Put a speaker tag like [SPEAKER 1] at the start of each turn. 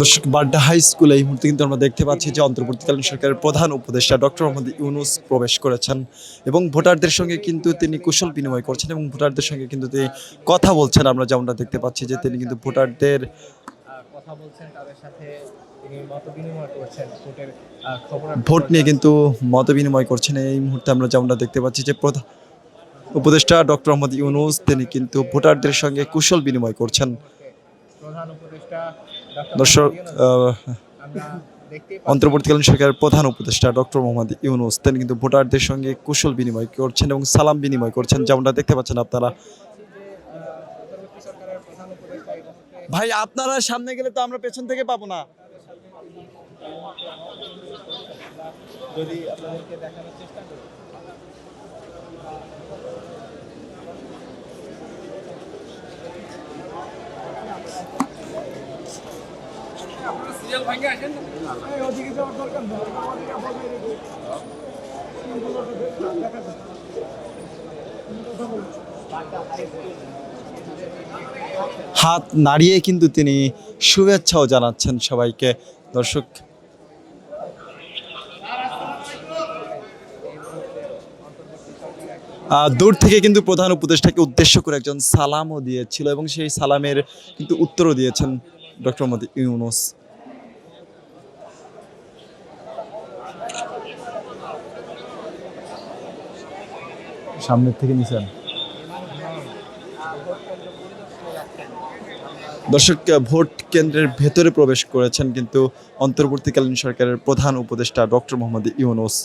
[SPEAKER 1] দর্শক, বাড্ডা হাই স্কুলে এই মুহূর্তে কিন্তু আমরা দেখতে পাচ্ছি যে অন্তর্বর্তীকালীন সরকারের প্রধান উপদেষ্টা ডক্টর মোহাম্মদ ইউনূস প্রবেশ করেছেন এবং ভোটারদের সঙ্গে কিন্তু তিনি কুশল বিনিময় করছেন এবং ভোটারদের সঙ্গে কিন্তু তিনি কথা বলছেন। আমরা যেমনটা দেখতে পাচ্ছি যে তিনি কিন্তু ভোটারদের
[SPEAKER 2] কথা বলছেন, তাদের সাথে তিনি মত বিনিময় করছেন, ভোটের খবর
[SPEAKER 1] ভোট নিয়ে কিন্তু মত বিনিময় করছেন। এই মুহূর্তে আমরা যেমনটা দেখতে পাচ্ছি যে প্রধান উপদেষ্টা ডক্টর মোহাম্মদ ইউনূস তিনি কিন্তু ভোটারদের সঙ্গে কুশল বিনিময় করছেন।
[SPEAKER 2] প্রধান উপদেষ্টা
[SPEAKER 1] দর্শক,
[SPEAKER 2] আমরা দেখতে
[SPEAKER 1] অন্তর্বর্তীকালীন সরকারের প্রধান উপদেষ্টা ডক্টর মোহাম্মদ ইউনূস তিনি কিন্তু ভোটারদের সঙ্গে কুশল বিনিময় করছেন এবং সালাম বিনিময় করছেন, যেমনটা দেখতে পাচ্ছেন আপনারা।
[SPEAKER 2] অন্তর্বর্তী সরকারের প্রধান উপদেষ্টা এই মুহূর্তে
[SPEAKER 1] ভাই, আপনারা সামনে গেলে তো আমরা পেছন থেকে পাবো না।
[SPEAKER 2] যদি আপনাদেরকে দেখানোর চেষ্টা করি।
[SPEAKER 1] হাত নাড়িয়ে কিন্তু তিনি শুভেচ্ছাও জানাচ্ছেন সবাইকে। দর্শক, দূর থেকে কিন্তু প্রধান উপদেষ্টাকে উদ্দেশ্য করে একজন সালামও দিয়েছিল এবং সেই সালামের কিন্তু উত্তরও দিয়েছেন ডক্টর মোহাম্মদ ইউনূস। সামনের থেকে নিছেন দর্শক, ভোট কেন্দ্রের ভেতরে প্রবেশ করেছেন কিন্তু অন্তর্বর্তীকালীন সরকারের প্রধান উপদেষ্টা ডক্টর মোহাম্মদ ইউনূস।